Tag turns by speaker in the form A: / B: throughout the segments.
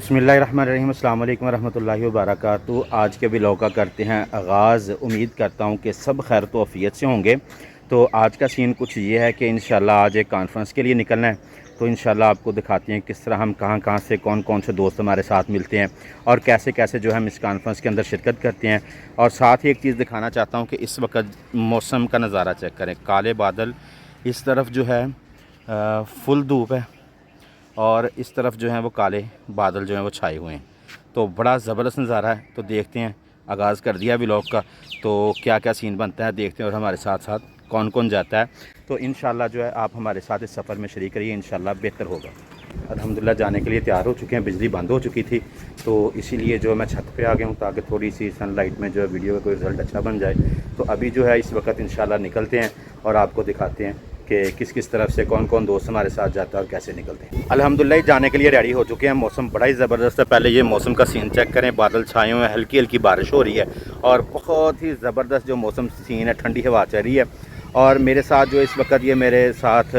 A: बिस्मिल्लाहिर्रहमानिर्रहीम अस्सलाम वालेकुम रहमतुल्लाहि व बरकातुहू। आज के व्लॉग का करते हैं आगाज़। उम्मीद करता हूँ कि सब खैर तो आफियत से होंगे। तो आज का सीन कुछ ये है कि इंशाल्लाह आज एक कॉन्फ्रेंस के लिए निकलना है। तो इंशाल्लाह आपको दिखाते हैं किस तरह हम कहाँ कहाँ से कौन कौन से दोस्त हमारे साथ मिलते हैं और कैसे कैसे जो हम इस कॉन्फ्रेंस के अंदर शिरकत करते हैं। और साथ ही एक चीज़ दिखाना चाहता हूँ कि इस वक्त मौसम का नज़ारा चेक करें। काले बादल, इस तरफ जो है फुल धूप है और इस तरफ जो है वो काले बादल जो हैं वो छाए हुए हैं। तो बड़ा ज़बरदस्त नज़ारा है। तो देखते हैं, आगाज़ कर दिया व्लॉग का, तो क्या क्या सीन बनता है देखते हैं और हमारे साथ साथ कौन कौन जाता है। तो इंशाल्लाह जो है आप हमारे साथ इस सफ़र में शरीक करिए, इंशाल्लाह बेहतर होगा। अल्हम्दुलिल्लाह जाने के लिए तैयार हो चुके हैं। बिजली बंद हो चुकी थी तो इसीलिए जो मैं छत पे आ गया हूँ ताकि थोड़ी सी सनलाइट में जो है वीडियो का कोई रिज़ल्ट अच्छा बन जाए। तो अभी जो है इस वक्त इंशाल्लाह निकलते हैं और आपको दिखाते हैं कि किस किस तरफ से कौन कौन दोस्त हमारे साथ जाता है और कैसे निकलते हैं। अल्हम्दुलिल्लाह जाने के लिए रेडी हो चुके हैं। मौसम बड़ा ही ज़बरदस्त है। पहले ये मौसम का सीन चेक करें, बादल छाए हुए हैं, हल्की हल्की बारिश हो रही है और बहुत ही ज़बरदस्त जो मौसम सीन है, ठंडी हवा चल रही है। और मेरे साथ जो इस वक्त ये मेरे साथ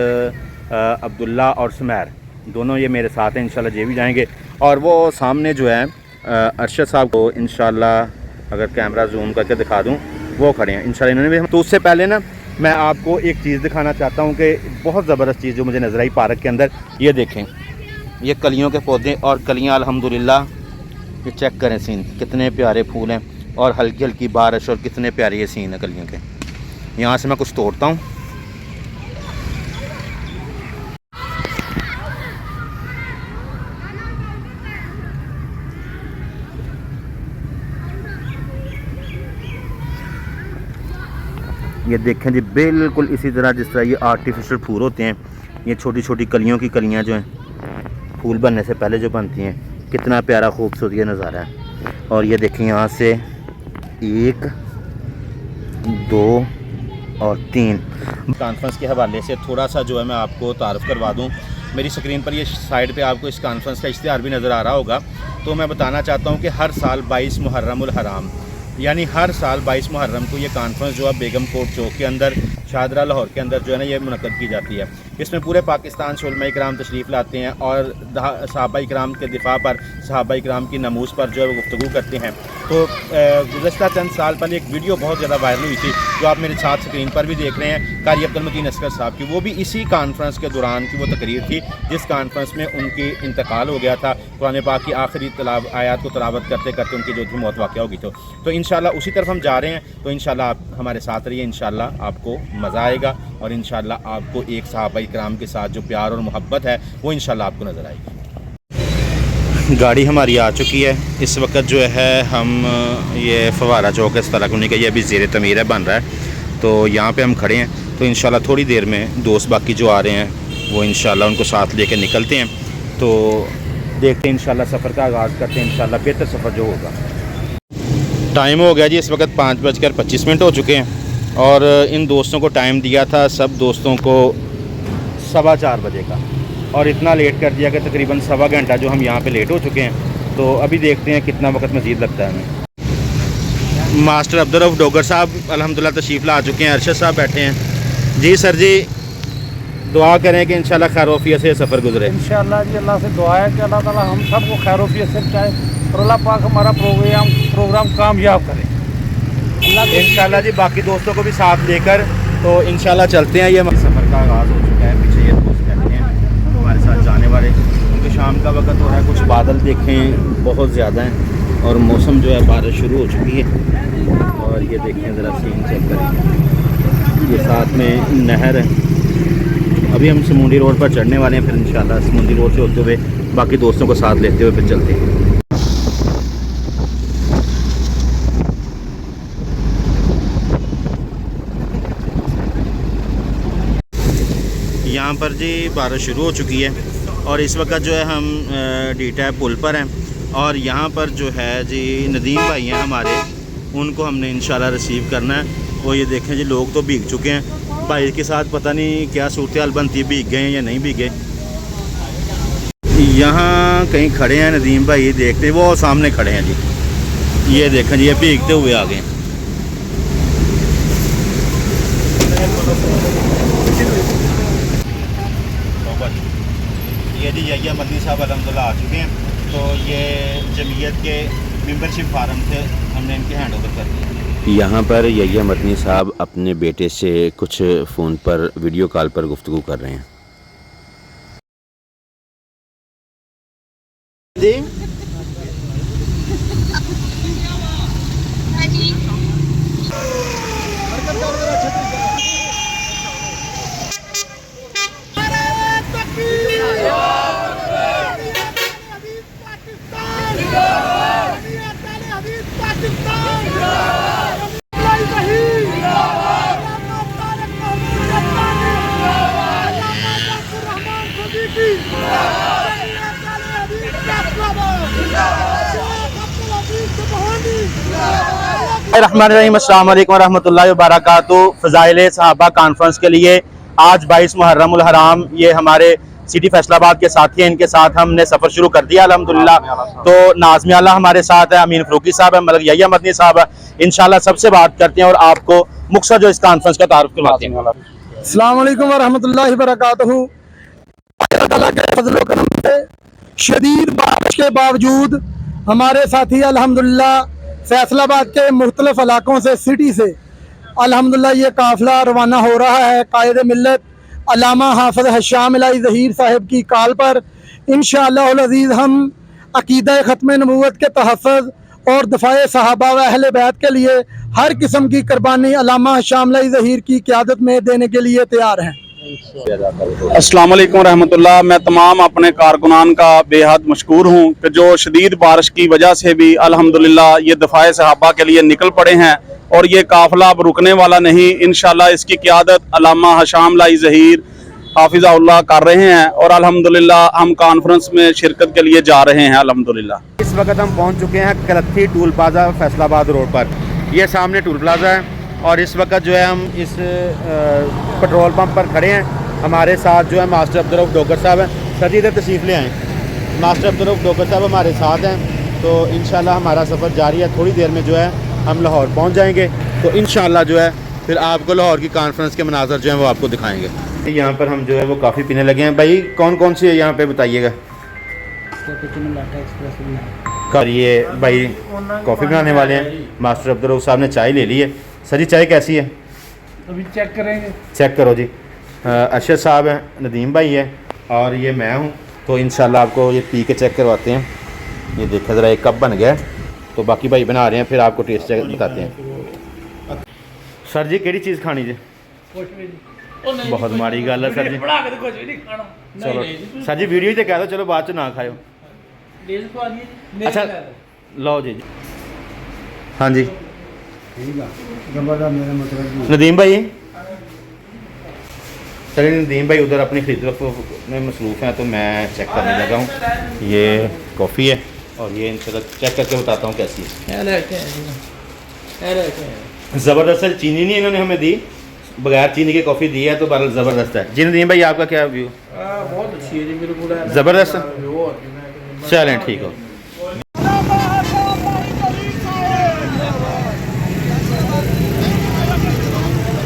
A: अब्दुल्ला और सुमैर दोनों ये मेरे साथ हैं। इंशाल्लाह ये भी जाएंगे। और वो सामने जो है अरशद साहब को इंशाल्लाह अगर कैमरा जूम करके दिखा दूँ वो खड़े हैं इंशाल्लाह इन्होंने भी। तो उससे पहले ना मैं आपको एक चीज़ दिखाना चाहता हूँ कि बहुत ज़बरदस्त चीज़ जो मुझे नज़र आई पार्क के अंदर। ये देखें, ये कलियों के पौधे और कलियाँ अल्हम्दुलिल्लाह। ये चेक करें सीन, कितने प्यारे फूल हैं और हल्की हल्की बारिश और कितने प्यारे ये सीन है कलियों के। यहाँ से मैं कुछ तोड़ता हूँ। ये देखें जी, बिल्कुल इसी तरह जिस तरह ये आर्टिफिशियल फूल होते हैं, ये छोटी छोटी कलियों की कलियां जो हैं फूल बनने से पहले जो बनती हैं, कितना प्यारा खूबसूरत ये नज़ारा है। और ये देखें यहाँ से 1 2 और 3। कॉन्फ्रेंस के हवाले से थोड़ा सा जो है मैं आपको तारुफ करवा दूँ। मेरी स्क्रीन पर ये साइड पे आपको इस कॉन्फ्रेंस का इश्तिहार भी नज़र आ रहा होगा। तो मैं बताना चाहता हूँ कि हर साल 22 मुहर्रमुल हराम यानी हर साल 22 मुहर्रम को ये कॉन्फ्रेंस जो है बेगम कोट चौक के अंदर शाहदरा लाहौर के अंदर जो है ना ये मुनक़्क़द की जाती है। इसमें पूरे पाकिस्तान से उलमा इकराम तशरीफ़ लाते हैं और सहाबा इकराम के दिफा पर, सहाबा इकराम की नमूज़ पर जो है वो गुफ्तगू करते हैं। तो गुज़श्ता चंद साल पहले एक वीडियो बहुत ज़्यादा वायरल हुई थी जो आप मेरे साथ स्क्रीन पर भी देख रहे हैं, कारी अब्दुल मतीन असगर साहब की। वो भी इसी कॉन्फ्रेंस के दौरान की वो तकरीर थी जिस कॉन्फ्रेंस में उनकी इंतकाल हो गया था। कुरान पाक की आखिरी आयात को तलावत करते करते उनकी जो थी मौत वाक़या होगी। तो इंशाल्लाह उसी तरफ हम जा रहे हैं। तो इंशाल्लाह आप हमारे साथ रहिए, इंशाल्लाह आपको मज़ा आएगा और इंशाल्लाह आपको एक सहाबा इकराम के साथ जो प्यार और मोहब्बत है वो इंशाल्लाह आपको नज़र आएगी। गाड़ी हमारी आ चुकी है। इस वक्त जो है हम ये फवारा चौक इस तरह का ये अभी ज़ेर तमीर है, बन रहा है। तो यहाँ पे हम खड़े हैं। तो इंशाल्लाह थोड़ी देर में दोस्त बाकी जो आ रहे हैं वो इंशाल्लाह उनको साथ लेकर निकलते हैं। तो देखते हैं इंशाल्लाह सफ़र का आगाज़ करते हैं। इंशाल्लाह बेहतर सफ़र जो होगा। टाइम हो गया जी, इस वक्त 5:25 हो चुके हैं और इन दोस्तों को टाइम दिया था सब दोस्तों को 4:15 बजे का और इतना लेट कर दिया कि तकरीबन 1.25 घंटा जो हम यहाँ पे लेट हो चुके हैं। तो अभी देखते हैं कितना वक्त मज़ीद लगता है हमें। मास्टर अब्दुल रऊफ डोगर साहब अल्हम्दुलिल्लाह तशरीफ़ ला चुके हैं। अरशद साहब बैठे हैं। जी सर जी, दुआ करें कि इंशाल्लाह खैर-ओ-आफ़ियत से सफ़र गुजरे।
B: इंशाल्लाह जी अल्लाह से दुआ है कि अल्लाह ताला हम सबको खैर-ओ-आफ़ियत से चाहे और अल्लाह पाक हमारा प्रोग्राम कामयाब करे
A: इंशाल्लाह जी। बाकी दोस्तों को भी साथ लेकर तो इंशाल्लाह चलते हैं। ये सफ़र का आगाज़ हो चुका है। पीछे ये दोस्त बैठे हैं हमारे साथ जाने वाले, क्योंकि शाम का वक्त हो रहा है। कुछ बादल देखें बहुत ज़्यादा हैं और मौसम जो है बारिश शुरू हो चुकी है। और ये देखें ज़रा सीन चेक करें, ये साथ में नहर है। अभी हम समुंदी रोड पर चढ़ने वाले हैं, फिर इंशाल्लाह समुंदी रोड से होते हुए बाकी दोस्तों को साथ लेते हुए फिर चलते हैं। यहाँ पर जी बारिश शुरू हो चुकी है और इस वक्त जो है हम डीटा पुल पर हैं और यहाँ पर जो है जी नदीम भाई हैं हमारे, उनको हमने इंशाल्लाह रिसीव करना है। वो ये देखें जी लोग तो भीग चुके हैं। भाई के साथ पता नहीं क्या सूरत हाल बनती है, भीग गए हैं या नहीं भीगे। यहाँ कहीं खड़े हैं नदीम भाई, देखते हैं वो सामने खड़े हैं जी। ये देखें जी ये भीगते हुए आ गए। ये जी यही मदनी साहब अल्हम्दुलिल्लाह आ चुके हैं तो ये जमीयत के मेंबरशिप फार्म थे, हमने इनके हैंड ओवर कर दिया। यहाँ पर यहिया मदनी साहब अपने बेटे से कुछ फ़ोन पर वीडियो कॉल पर गुफ्तगू कर रहे हैं। रहमानिर्रहीम, अस्सलाम वालेकुम रहमतुल्लाहि व बरकातुहू। फ़ज़ाइल सहाबा कॉन्फ्रेंस के लिए आज 22 मुहर्रम उल हराम, ये हमारे सिटी फैसलाबाद के साथी हैं, इनके साथ हमने सफ़र शुरू कर दिया अल्हम्दुलिल्लाह। तो नाज़मी आला हमारे साथ है, अमीन फ़रूकी साहब है, मलिक यहिया मदनी साहब है। इंशाल्लाह सबसे बात करते हैं और आपको मुख्तसर जो इस कॉन्फ्रेंस का तारुफ करवाते हैं।
B: अस्सलाम वालेकुम व रहमतुल्लाहि व बरकातुहू। अल्लाह ताला के फज़ल व करम से शदीद बारिश के बावजूद हमारे साथी अल्हम्दुलिल्लाह फैसलाबाद के मुख्तलिफ इलाकों से, सिटी से अल्हम्दुलिल्लाह ये काफ़िला रवाना हो रहा है कायद मिल्लत अल्लामा हाफ़िज़ हश्शाम इलाही ज़हीर साहिब की कॉल पर। इंशाअल्लाह अज़ीज़ हम अक़ीदा ख़त्म नबूवत के तहफ़्फ़ुज़ और दफ़ाए सहाबा व अहले बैत के लिए हर किस्म की कुर्बानी अल्लामा हश्शाम इलाही ज़हीर की क़यादत में देने के लिए तैयार हैं।
C: अस्सलाम वालेकुम रहमतुल्लाह। मैं तमाम अपने कारकुनान का बेहद मशकूर हूँ कि जो शदीद बारिश की वजह से भी अल्हम्दुलिल्लाह ये दफ़ाए सहाबा के लिए निकल पड़े हैं और ये काफ़िला अब रुकने वाला नहीं। इंशाअल्लाह इसकी क़यादत अल्लामा हश्शाम इलाही ज़हीर हाफ़िज़हुल्लाह कर रहे हैं और अल्हम्दुलिल्लाह हम कॉन्फ्रेंस में शिरकत के लिए जा रहे हैं अल्हम्दुलिल्लाह।
A: इस वक्त हम पहुंच चुके हैं कलत्थी टूल प्लाजा फैसलाबाद रोड पर। यह सामने टूल प्लाजा है और इस वक्त जो है हम इस पेट्रोल पंप पर खड़े हैं। हमारे साथ जो है मास्टर अब्दुर्रऊफ़ डोगर साहब हैं। सर जी इधर तशरीफ़ ले आएँ। मास्टर अब्दुर्रऊफ़ डोगर साहब हमारे साथ हैं। तो इंशाल्लाह हमारा सफ़र जारी है। थोड़ी देर में जो है हम लाहौर पहुँच जाएँगे। तो इंशाल्लाह जो है फिर आपको लाहौर की कॉन्फ्रेंस के मनाज़र जो हैं वो आपको दिखाएँगे। यहाँ पर हम जो है वो काफ़ी पीने लगे हैं। भाई कौन कौन सी है यहाँ पे बताइएगा। और ये भाई कॉफ़ी बनाने वाले हैं। मास्टर अब्दुर्रऊफ़ साहब ने चाय ले ली है। सर जी चाय कैसी है?
B: अभी चेक करेंगे।
A: चेक करो जी। अरशद साहब हैं, नदीम भाई है और ये मैं हूँ। तो इंशाल्लाह आपको ये पी के चेक करवाते हैं। ये देखा ज़रा एक कप बन गया तो बाकी भाई बना रहे हैं, फिर आपको टेस्ट चेक बताते हैं। सर जी केड़ी चीज़ खानी जी? बहुत माड़ी गल है सर जी। चलो सर जी वीडियो तो कह दो, चलो बाद च ना खाओ। अच्छा लो जी। हाँ जी नदीम भाई, चलिए नदीम भाई उधर अपनी खरीद में मसरूफ़ हैं तो मैं चेक करने लगा हूँ। ये कॉफ़ी है और ये इंशाल्लाह चेक करके बताता हूँ कैसी है। ज़बरदस्त है। चीनी नहीं इन्होंने हमें दी, बगैर चीनी की कॉफ़ी दी है तो बहरहाल ज़बरदस्त है। जी नदीम भाई आपका क्या व्यू?
B: बहुत अच्छी है जी, बिल्कुल
A: ज़बरदस्त है। चलें ठीक हो।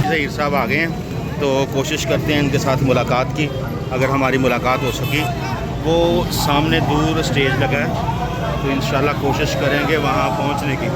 A: ज़हीर साहब आ गए हैं तो कोशिश करते हैं इनके साथ मुलाकात की। अगर हमारी मुलाकात हो सकी, वो सामने दूर स्टेज लगा है तो इंशाल्लाह कोशिश करेंगे वहाँ पहुँचने की।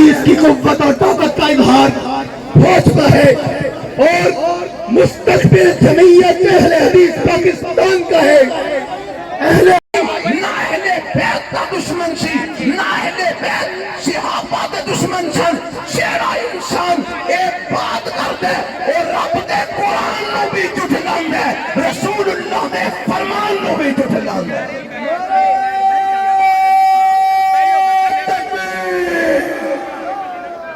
D: इसकी कुव्वत और ताकत का इजहार होता है और मुस्तकबिल जमीयत अहले हदीस पाकिस्तान का है। अहले ना अहले बैत का दुश्मन सी, ना अहले बैत सहाबा का दुश्मन सन। शेरा इंसान एक बात कर दे और रब दे कुरान नु भी झुठलांदा है। रसूलुल्लाह ने फरमाया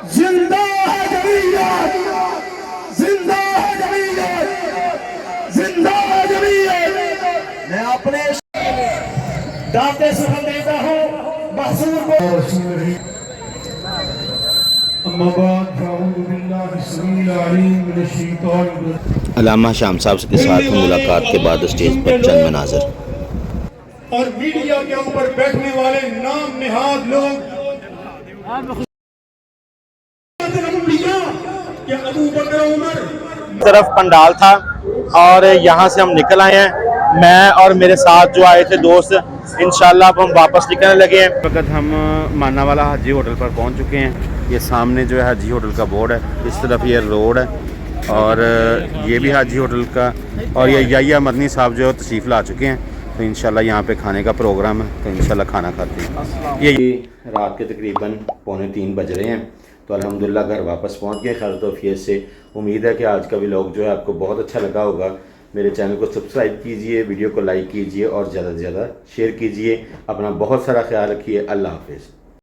D: जिंदा है जमीयत, जिंदा है जमीयत, जिंदा है जमीयत। मैं अपने दाते सफल देता हूँ महसूर को।
A: अल्लामा शाम साहब के साथ मुलाकात के बाद स्टेज पर चंद मनाजर।
D: और मीडिया के ऊपर बैठने वाले नाम निहाद लोग
C: तरफ पंडाल था और यहाँ से हम निकल आए हैं। मैं और मेरे साथ जो आए थे दोस्त, इंशाल्लाह अब हम वापस निकलने लगे हैं। वक्त हम मानावाला हाजी होटल पर पहुँच चुके हैं। ये सामने जो है हाजी होटल का बोर्ड है, इस तरफ ये रोड है और ये भी हाजी होटल का। और ये याहिया मदनी साहब जो है तशरीफ़ ला चुके हैं, तो इंशाल्लाह यहाँ पे खाने का प्रोग्राम है, तो इंशाल्लाह खाना खाते हैं। ये रात के तकरीबन 2:45 बज रहे हैं, तो अल्हम्दुलिल्लाह घर वापस पहुँच गए खैर तौफियत से। उम्मीद है कि आज का व्लॉग जो है आपको बहुत अच्छा लगा होगा। मेरे चैनल को सब्सक्राइब कीजिए, वीडियो को लाइक कीजिए और ज़्यादा से ज़्यादा शेयर कीजिए। अपना बहुत सारा ख्याल रखिए। अल्लाह हाफ़िज़।